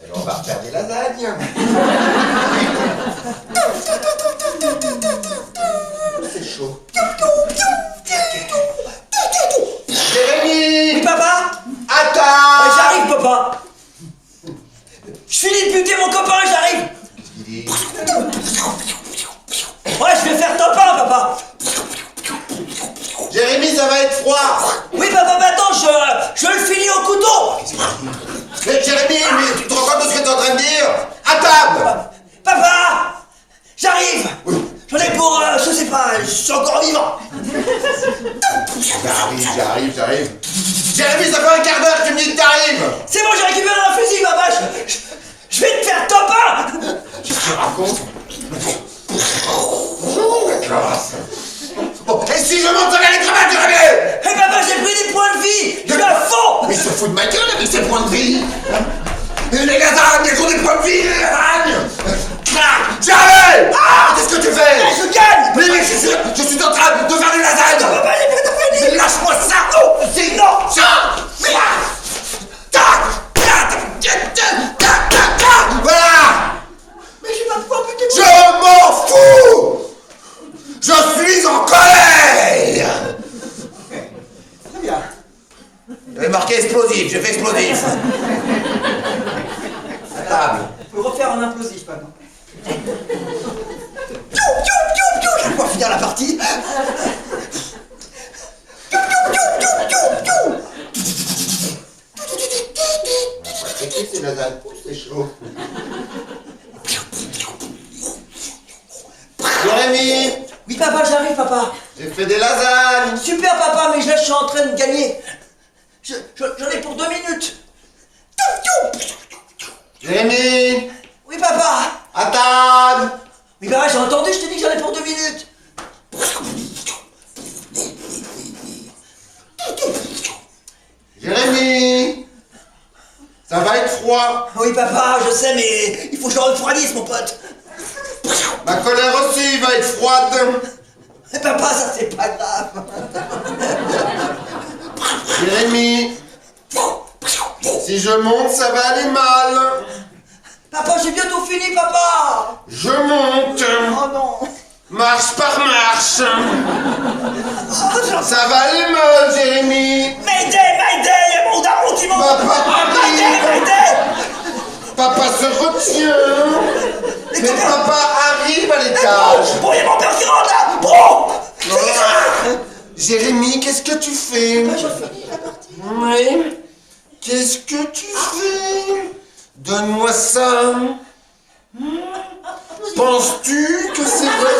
Et on va refaire des lasagnes. C'est chaud. Jérémy! Oui, papa? Attends! J'arrive, papa! Je finis de buter mon copain, j'arrive! Qu'est-ce qu'il dit? Ouais, je vais faire top 1, papa! Jérémy, ça va être froid! Oui, papa, mais attends, je le finis au couteau! Mais Jérémy, mais tu te rends compte de ce que t'es en train de dire? À table! Papa! J'arrive! J'en ai pour, je sais pas, je suis encore vivant! J'arrive. Jérémy, ça fait un quart d'heure que tu me dis que t'arrives! C'est bon, j'ai récupéré un fusil, papa! Je vais te faire top 1! Qu'est-ce que tu racontes? Bon, et si je monte vers les cravates, Jérémy? Hé papa, j'ai pris des points de vie! Je suis à fond! Mais il se fout de ma gueule avec ses points de vie! Et les lasagnes, elles ont des points de vie, les lasagnes! J'arrive! Qu'est-ce que tu fais? Je gagne! Mais je suis en train de faire des lasagnes! Papa, j'ai pas de Mais lâche-moi ça! Non! C'est non! Voilà! Mais j'ai pas de points, putain! Je m'en fous! Je suis en colère! Très bien. J'avais marqué explosif, j'ai fait explosif. À table. Faut refaire un implosif maintenant. Je vais pouvoir finir la partie. C'est lasagnes, c'est chaud. Jérémy! Oui papa, j'arrive papa. J'ai fait des lasagnes! Super papa, mais je suis en train de gagner. J'en ai pour 2 minutes. Jérémy! Oui papa. À table! Oui papa, j'ai entendu, je t'ai dit que j'en ai pour 2 minutes. Jérémy! Ça va être froid! Oui papa, je sais, mais il faut que je refroidisse mon pote. Ma colère aussi va être froide! Mais papa, ça c'est pas grave. Jérémy! Si je monte, ça va aller mal! Papa, j'ai bientôt fini papa. Je monte! Oh non. Marche par marche! Oh, Ça va aller mal, Jérémy! Mayday, y'a mon daron qui monte. Papa arrive! Mayday. Papa se retient! Mais papa arrive à l'étage! Bon, y'a mon père qui rentre là. Bon. Jérémy, qu'est-ce que tu fais? Je finis la partie. Oui. Qu'est-ce que tu fais? Donne-moi ça. Penses-tu que c'est vrai?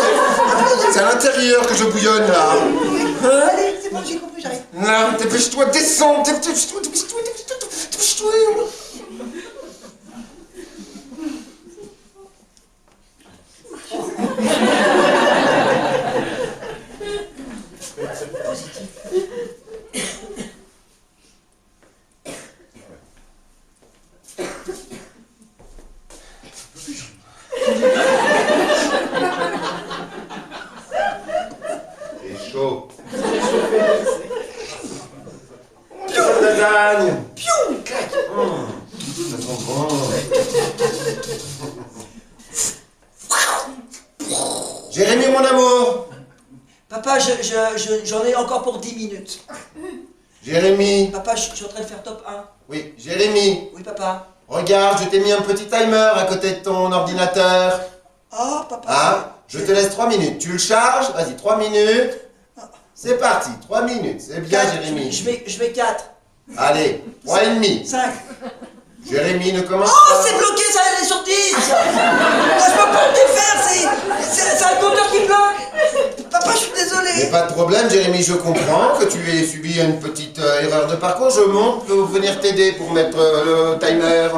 C'est à l'intérieur que je bouillonne là. Allez, c'est bon, j'ai compris, j'arrive. Là, dépêche-toi, descends, dépêche-toi. C'est chaud. Lasagne. Piou, clac. Ça sent bon. Jérémy, mon amour. Papa, j'en ai encore pour 10 minutes. Jérémy. Papa, je suis en train de faire top 1. Oui, Jérémy. Oui, papa. Regarde, je t'ai mis un petit timer à côté de ton ordinateur. Oh, papa. Hein? Je te laisse 3 minutes. Tu le charges? Vas-y, 3 minutes. C'est parti, 3 minutes. C'est bien, Jérémy. Je mets 4. Allez, 3 et demi. 5. Jérémy, ne commence Oh, pas. c'est bloqué, ça, elle est sur 10. Je peux pas le défaire, c'est un compteur qui bloque. Papa, je suis désolé. Mais pas de problème, Jérémy, je comprends que tu aies subi une petite erreur de parcours. Je monte pour venir t'aider pour mettre le timer.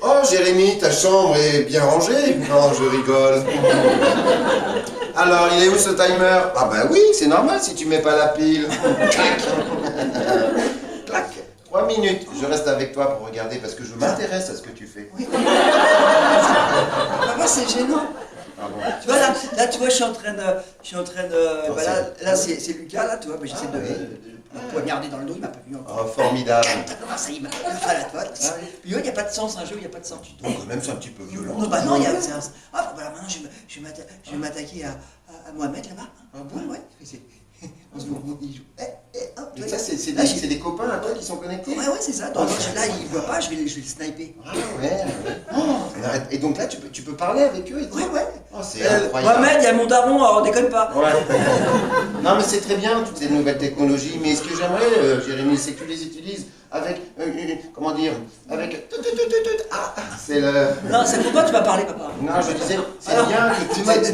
Oh, Jérémy, ta chambre est bien rangée. Non, je rigole. Alors, il est où ce timer? Ah bah oui, c'est normal si tu mets pas la pile. Clac. Clac. 3 3 minutes, je reste avec toi pour regarder parce que je m'intéresse à ce que tu fais. Oui. Papa, c'est gênant. Ah bon. Tu vois, là, tu vois, je suis en train de... bah là c'est Lucas, là, tu vois, bah, j'essaie de le poignarder dans le dos, il m'a pas vu encore. Oh, formidable. Ah, ça y est, il m'a fait la toile. Puis il n'y a pas de sang, c'est un jeu où il n'y a pas de sang. Tu Oh, quand même, c'est un petit peu violent. non, bah non, il y a... Ah, bah maintenant, je vais m'attaquer à Mohamed, là-bas. Ah bon? Ouais. On se joue. Mais ça, c'est des copains à toi qui sont connectés? Ouais, c'est ça. Donc là, il voit pas, je vais le sniper. Ah ouais. Arrête. Et donc là, tu peux parler avec eux et tout? Ouais. Oh, c'est incroyable. Mohamed, il y a mon daron, alors on déconne pas. Ouais. Non, mais c'est très bien, toutes ces nouvelles technologies. Mais ce que j'aimerais, Jérémy, c'est que tu les utilises avec... comment dire? Avec... Ah, c'est le... Non, c'est pour toi que tu vas parler, papa. Non, je disais, c'est bien que Tu m'as dit...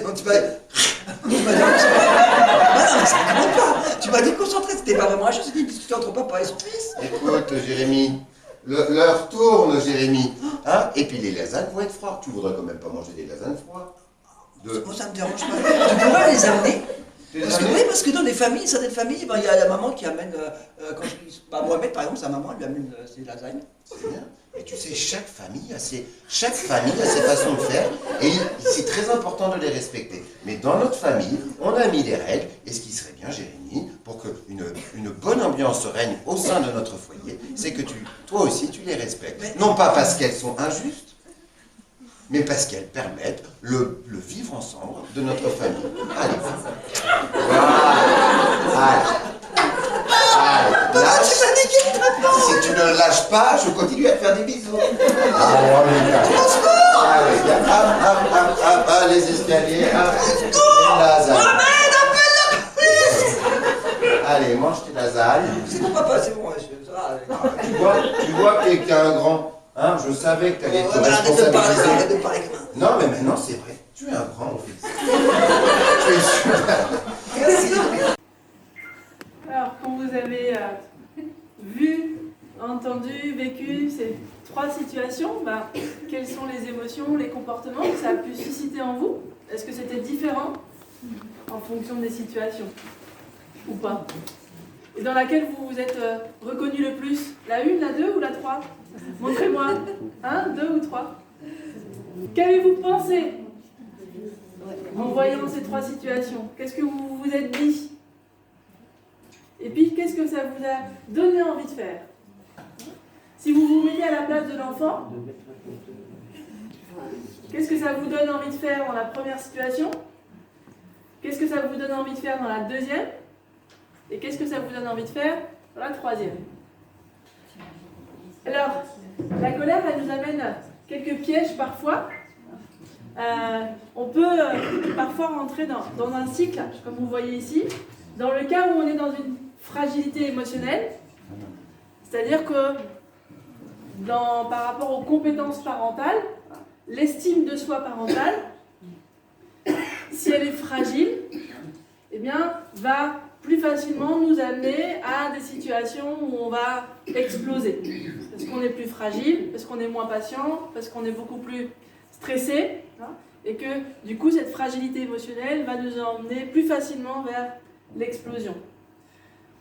Tu m'as déconcentré, c'était pas vraiment un jeu, c'était une discussion entre papa et son fils. Écoute, Jérémy, l'heure tourne, Jérémy. Hein? Et puis les lasagnes vont être froides. Tu voudrais quand même pas manger des lasagnes froides? Moi, ça me dérange pas. Tu pourrais les amener? Parce que dans les familles, certaines familles, il y a la maman qui amène, Mohamed par exemple, sa maman lui amène ses lasagnes. C'est bien. Et tu sais, chaque famille a ses façons de faire, et c'est très important de les respecter. Mais dans notre famille, on a mis des règles, et ce qui serait bien, Jérémy, pour qu'une bonne ambiance règne au sein de notre foyer, c'est que toi aussi, tu les respectes. Non pas parce qu'elles sont injustes, mais parce qu'elles permettent le vivre ensemble de notre famille. Allez, voilà. Lâche. Si tu ne lâches pas, je continue à te faire des bisous. Les escaliers, les lasagnes. Mohamed, appelle la police! Allez, mange tes lasagnes. C'est bon, papa, c'est bon. Tu vois que t'es un grand. Hein, je savais que tu allais te responsabiliser. Arrête de parler comme un... Non, mais maintenant, c'est vrai. Tu es un grand, mon fils. Tu es super. Merci. Alors, quand vous avez vu, entendu, vécu ces 3 situations, quelles sont les émotions, les comportements que ça a pu susciter en vous? Est-ce que c'était différent en fonction des situations ou pas? Et dans laquelle vous vous êtes reconnu le plus? La 1, la 2 ou la 3? Montrez-moi. 1, 2 ou 3? Qu'avez-vous pensé en voyant ces 3 situations? Qu'est-ce que vous vous êtes dit? Et puis, qu'est-ce que ça vous a donné envie de faire? Si vous vous mettez à la place de l'enfant, qu'est-ce que ça vous donne envie de faire dans la première situation? Qu'est-ce que ça vous donne envie de faire dans la deuxième? Et qu'est-ce que ça vous donne envie de faire dans la troisième? Alors, la colère, elle nous amène quelques pièges parfois. On peut parfois rentrer dans un cycle, comme vous voyez ici, dans le cas où on est dans une fragilité émotionnelle, c'est-à-dire que par rapport aux compétences parentales, l'estime de soi parentale, si elle est fragile, eh bien, va plus facilement nous amener à des situations où on va exploser. Parce qu'on est plus fragile, parce qu'on est moins patient, parce qu'on est beaucoup plus stressé, et que du coup cette fragilité émotionnelle va nous emmener plus facilement vers l'explosion.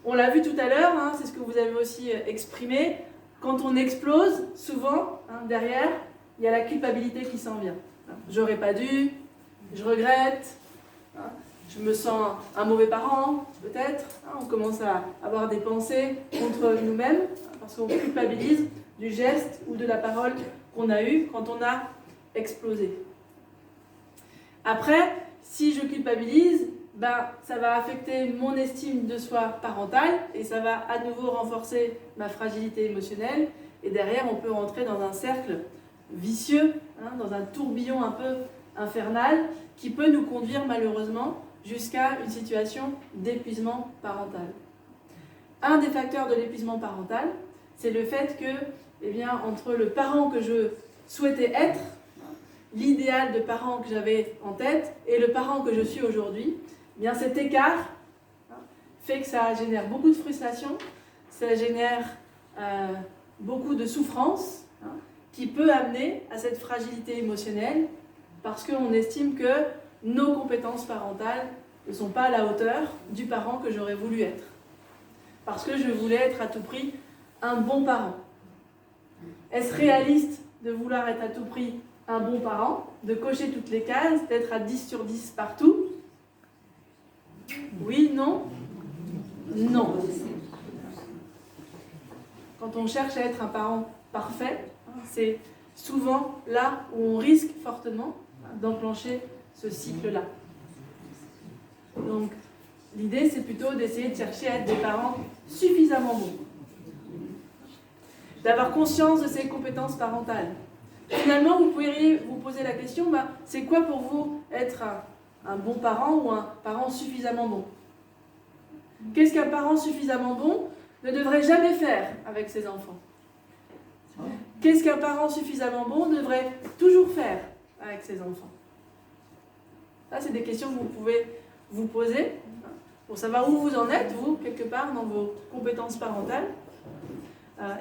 On l'a vu tout à l'heure, c'est ce que vous avez aussi exprimé, quand on explose, souvent, derrière, il y a la culpabilité qui s'en vient. J'aurais pas dû, je regrette, je me sens un mauvais parent, peut-être. On commence à avoir des pensées contre nous-mêmes, parce qu'on culpabilise du geste ou de la parole qu'on a eue quand on a explosé. Après, si je culpabilise, ça va affecter mon estime de soi parentale et ça va à nouveau renforcer ma fragilité émotionnelle. Et derrière, on peut rentrer dans un cercle vicieux, dans un tourbillon un peu infernal qui peut nous conduire malheureusement jusqu'à une situation d'épuisement parental. Un des facteurs de l'épuisement parental, c'est le fait que, entre le parent que je souhaitais être, l'idéal de parent que j'avais en tête, et le parent que je suis aujourd'hui, cet écart fait que ça génère beaucoup de frustration, ça génère beaucoup de souffrance, qui peut amener à cette fragilité émotionnelle, parce qu'on estime que nos compétences parentales ne sont pas à la hauteur du parent que j'aurais voulu être. Parce que je voulais être à tout prix un bon parent? Est-ce réaliste de vouloir être à tout prix un bon parent, de cocher toutes les cases, d'être à 10 sur 10 partout? Oui, non? Non. Quand on cherche à être un parent parfait, c'est souvent là où on risque fortement d'enclencher ce cycle-là. Donc, l'idée, c'est plutôt d'essayer de chercher à être des parents suffisamment bons. D'avoir conscience de ses compétences parentales. Finalement, vous pourriez vous poser la question, c'est quoi pour vous être un bon parent ou un parent suffisamment bon? Qu'est-ce qu'un parent suffisamment bon ne devrait jamais faire avec ses enfants? Qu'est-ce qu'un parent suffisamment bon devrait toujours faire avec ses enfants? Ça, c'est des questions que vous pouvez vous poser pour savoir où vous en êtes, vous, quelque part, dans vos compétences parentales,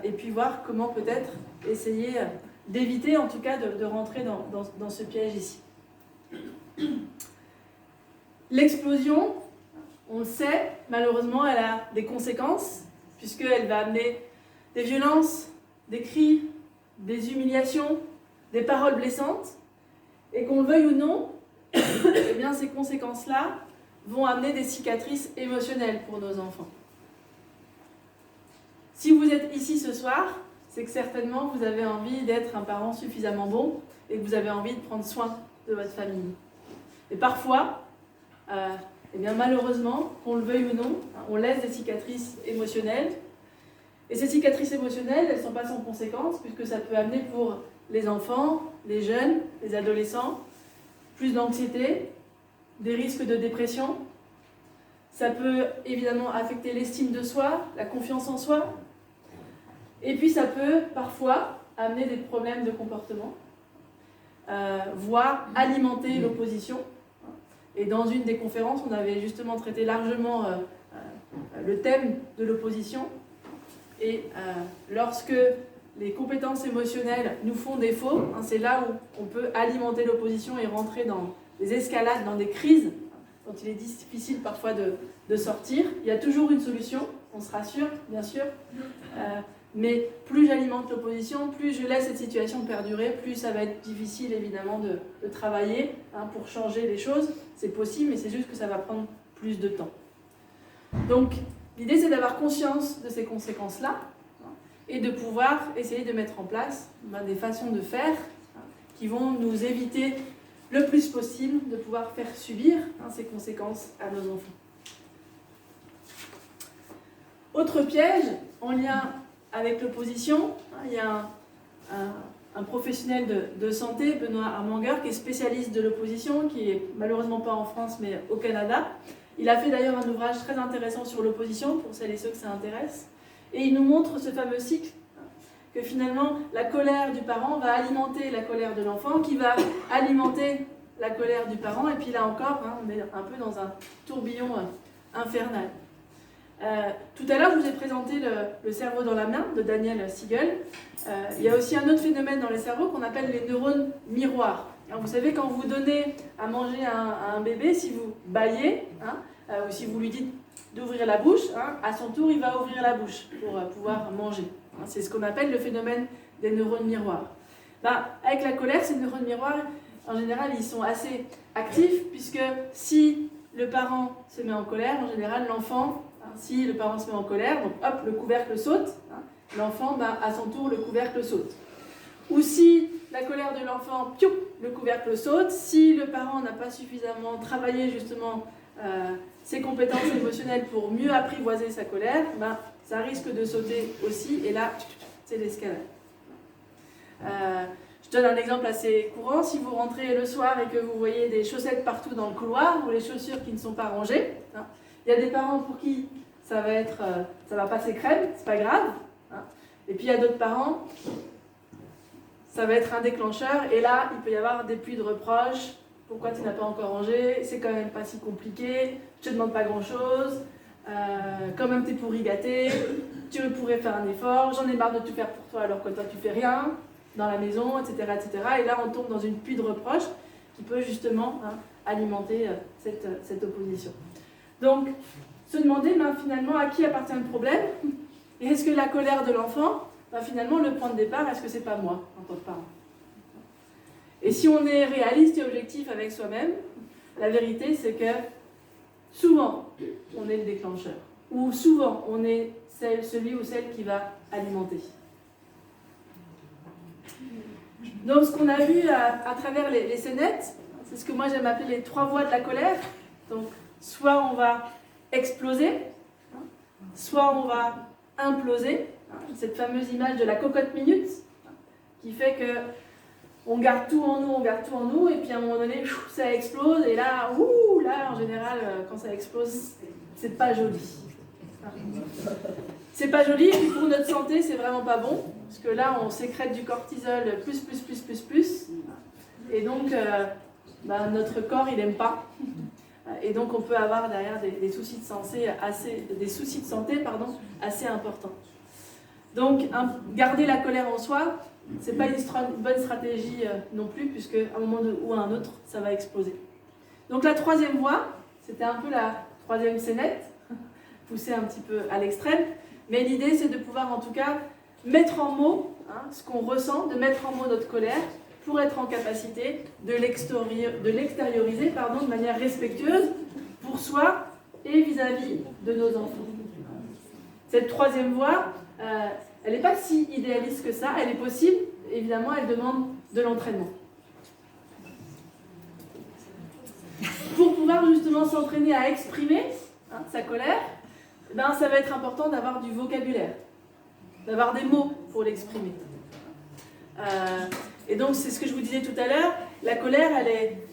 et puis voir comment peut-être essayer d'éviter, en tout cas, de rentrer dans ce piège ici. L'explosion, on le sait, malheureusement, elle a des conséquences, puisqu'elle va amener des violences, des cris, des humiliations, des paroles blessantes, et qu'on le veuille ou non, eh bien, ces conséquences-là vont amener des cicatrices émotionnelles pour nos enfants. Si vous êtes ici ce soir, c'est que certainement vous avez envie d'être un parent suffisamment bon et que vous avez envie de prendre soin de votre famille. Et parfois, eh bien, malheureusement, qu'on le veuille ou non, on laisse des cicatrices émotionnelles. Et ces cicatrices émotionnelles, elles ne sont pas sans conséquences, puisque ça peut amener pour les enfants, les jeunes, les adolescents, plus d'anxiété, des risques de dépression. Ça peut évidemment affecter l'estime de soi, la confiance en soi. Et puis ça peut parfois amener des problèmes de comportement, voire alimenter l'opposition. Et dans une des conférences, on avait justement traité largement le thème de l'opposition. Et lorsque les compétences émotionnelles nous font défaut, c'est là où on peut alimenter l'opposition et rentrer dans des escalades, dans des crises, dont il est difficile parfois de sortir. Il y a toujours une solution, on se rassure, bien sûr. Mais plus j'alimente l'opposition, plus je laisse cette situation perdurer, plus ça va être difficile évidemment de travailler pour changer les choses. C'est possible, mais c'est juste que ça va prendre plus de temps. Donc l'idée, c'est d'avoir conscience de ces conséquences-là et de pouvoir essayer de mettre en place des façons de faire qui vont nous éviter le plus possible de pouvoir faire subir ces conséquences à nos enfants. Autre piège en lien avec l'opposition, il y a un professionnel de santé, Benoît Armanger, qui est spécialiste de l'opposition, qui est malheureusement pas en France mais au Canada. Il a fait d'ailleurs un ouvrage très intéressant sur l'opposition, pour celles et ceux que ça intéresse. Et il nous montre ce fameux cycle, que finalement la colère du parent va alimenter la colère de l'enfant, qui va alimenter la colère du parent, et puis là encore, on est un peu dans un tourbillon infernal. Tout à l'heure, je vous ai présenté le cerveau dans la main de Daniel Siegel. Il y a aussi un autre phénomène dans les cerveaux qu'on appelle les neurones miroirs. Alors, vous savez, quand vous donnez à manger à un bébé, si vous bâillez, ou si vous lui dites d'ouvrir la bouche, à son tour, il va ouvrir la bouche pour pouvoir manger. C'est ce qu'on appelle le phénomène des neurones miroirs. Avec la colère, ces neurones miroirs, en général, ils sont assez actifs, puisque si le parent se met en colère, en général, l'enfant, si le parent se met en colère, donc hop, le couvercle saute, l'enfant, à son tour, le couvercle saute. Ou si la colère de l'enfant, piou, le couvercle saute. Si le parent n'a pas suffisamment travaillé justement ses compétences émotionnelles pour mieux apprivoiser sa colère, ça risque de sauter aussi, et là, c'est l'escalade. Je donne un exemple assez courant. Si vous rentrez le soir et que vous voyez des chaussettes partout dans le couloir, ou les chaussures qui ne sont pas rangées, il y a des parents pour qui ça va passer crème, c'est pas grave. Et puis il y a d'autres parents, ça va être un déclencheur, et là, il peut y avoir des pluies de reproches. Pourquoi tu n'as pas encore rangé? C'est quand même pas si compliqué, je te demande pas grand-chose, quand même t'es pourri gâté, tu pourrais faire un effort, j'en ai marre de tout faire pour toi alors que toi tu fais rien dans la maison, etc., etc. Et là, on tombe dans une pluie de reproches qui peut justement alimenter cette opposition. Donc, se demander finalement à qui appartient le problème. Et est-ce que la colère de l'enfant, finalement, le point de départ, est-ce que c'est pas moi, en tant que parent? Et si on est réaliste et objectif avec soi-même, la vérité, c'est que souvent, on est le déclencheur. Ou souvent, on est celui ou celle qui va alimenter. Donc, ce qu'on a vu à travers les scénettes, c'est ce que moi j'aime appeler les 3 voies de la colère. Donc, soit on va exploser, soit on va imploser. Cette fameuse image de la cocotte minute, qui fait que on garde tout en nous, et puis à un moment donné, ça explose, et là, en général, quand ça explose, c'est pas joli. C'est pas joli, et puis pour notre santé, c'est vraiment pas bon, parce que là, on sécrète du cortisol plus, et donc, notre corps, il aime pas. Et donc, on peut avoir derrière des soucis de santé assez importants. Donc, garder la colère en soi, c'est pas une bonne stratégie non plus, puisque à un moment ou à un autre, ça va exploser. Donc, la 3e voie, c'était un peu la 3e scénette, poussée un petit peu à l'extrême, mais l'idée, c'est de pouvoir en tout cas mettre en mots ce qu'on ressent, de mettre en mots notre colère, pour être en capacité de l'extérioriser de manière respectueuse pour soi et vis-à-vis de nos enfants. Cette 3e voie, elle n'est pas si idéaliste que ça, elle est possible, évidemment, elle demande de l'entraînement. Pour pouvoir justement s'entraîner à exprimer sa colère, ça va être important d'avoir du vocabulaire, d'avoir des mots pour l'exprimer. Et donc, c'est ce que je vous disais tout à l'heure, la colère,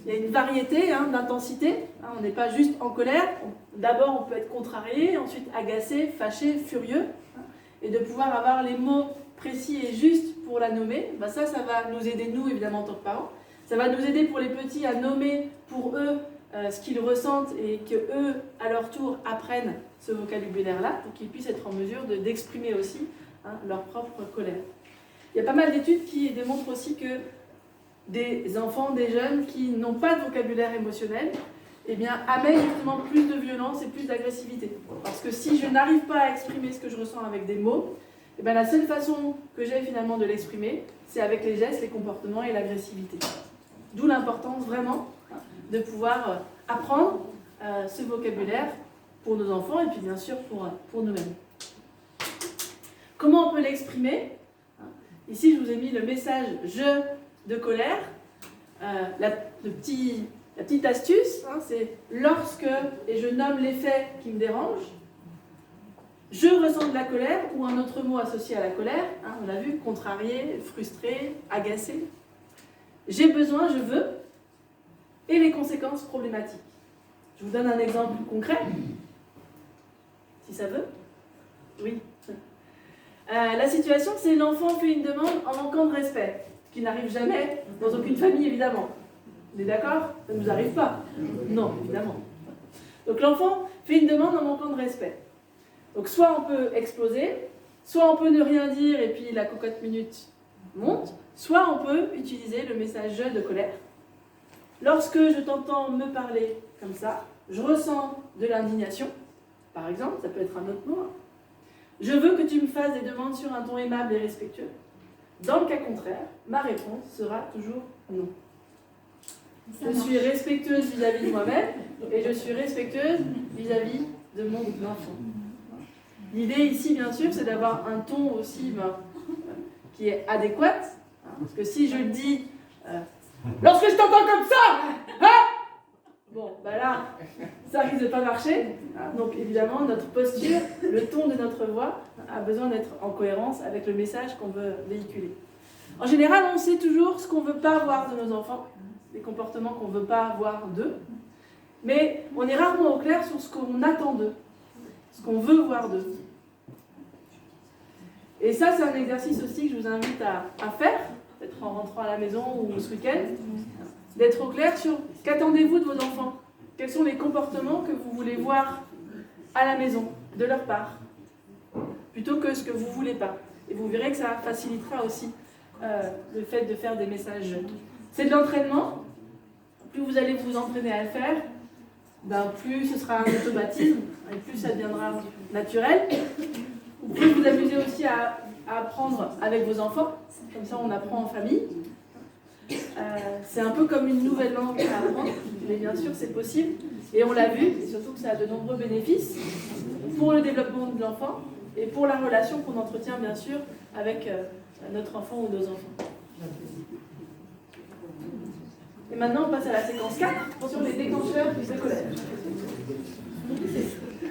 il y a une variété d'intensité. On n'est pas juste en colère. D'abord, on peut être contrarié, ensuite agacé, fâché, furieux. Et de pouvoir avoir les mots précis et justes pour la nommer, ça va nous aider, nous, évidemment, en tant que parents. Ça va nous aider pour les petits à nommer pour eux ce qu'ils ressentent et qu'eux, à leur tour, apprennent ce vocabulaire-là pour qu'ils puissent être en mesure d'exprimer aussi leur propre colère. Il y a pas mal d'études qui démontrent aussi que des enfants, des jeunes qui n'ont pas de vocabulaire émotionnel, amènent justement plus de violence et plus d'agressivité. Parce que si je n'arrive pas à exprimer ce que je ressens avec des mots, la seule façon que j'ai finalement de l'exprimer, c'est avec les gestes, les comportements et l'agressivité. D'où l'importance vraiment de pouvoir apprendre ce vocabulaire pour nos enfants et puis bien sûr pour nous-mêmes. Comment on peut l'exprimer ? Ici, je vous ai mis le message « je » de colère. La petite astuce, c'est lorsque, et je nomme les faits qui me dérangent, je ressens de la colère, ou un autre mot associé à la colère, on l'a vu, contrarié, frustré, agacé. J'ai besoin, je veux, et les conséquences problématiques. Je vous donne un exemple concret, si ça veut. Oui. La situation, c'est l'enfant fait une demande en manquant de respect, ce qui n'arrive jamais dans aucune famille, évidemment. On est d'accord ? Ça ne nous arrive pas. Non, évidemment. Donc l'enfant fait une demande en manquant de respect. Donc soit on peut exploser, soit on peut ne rien dire et puis la cocotte minute monte, soit on peut utiliser le message « je » de colère. Lorsque je t'entends me parler comme ça, je ressens de l'indignation, par exemple, ça peut être un autre mot. Je veux que tu me fasses des demandes sur un ton aimable et respectueux. Dans le cas contraire, ma réponse sera toujours non. Je suis respectueuse vis-à-vis de moi-même et je suis respectueuse vis-à-vis de mon enfant. L'idée ici, bien sûr, c'est d'avoir un ton aussi qui est adéquat. Parce que si je le dis, lorsque je t'entends comme ça, là, ça risque de ne pas marcher. Donc évidemment, notre posture, le ton de notre voix a besoin d'être en cohérence avec le message qu'on veut véhiculer. En général, on sait toujours ce qu'on ne veut pas voir de nos enfants, les comportements qu'on ne veut pas voir d'eux, mais on est rarement au clair sur ce qu'on attend d'eux, ce qu'on veut voir d'eux. Et ça, c'est un exercice aussi que je vous invite à faire, peut-être en rentrant à la maison ou ce week-end, d'être au clair sur qu'attendez-vous de vos enfants. Quels sont les comportements que vous voulez voir à la maison, de leur part, plutôt que ce que vous ne voulez pas. Et vous verrez que ça facilitera aussi le fait de faire des messages. C'est de l'entraînement. Plus vous allez vous entraîner à le faire, plus ce sera un automatisme, et plus ça deviendra naturel. Vous pouvez vous amuser aussi à apprendre avec vos enfants, comme ça on apprend en famille. C'est un peu comme une nouvelle langue à apprendre, mais bien sûr c'est possible. Et on l'a vu, et surtout que ça a de nombreux bénéfices pour le développement de l'enfant et pour la relation qu'on entretient bien sûr avec notre enfant ou nos enfants. Et maintenant on passe à la séquence 4 sur les déclencheurs du bricolage.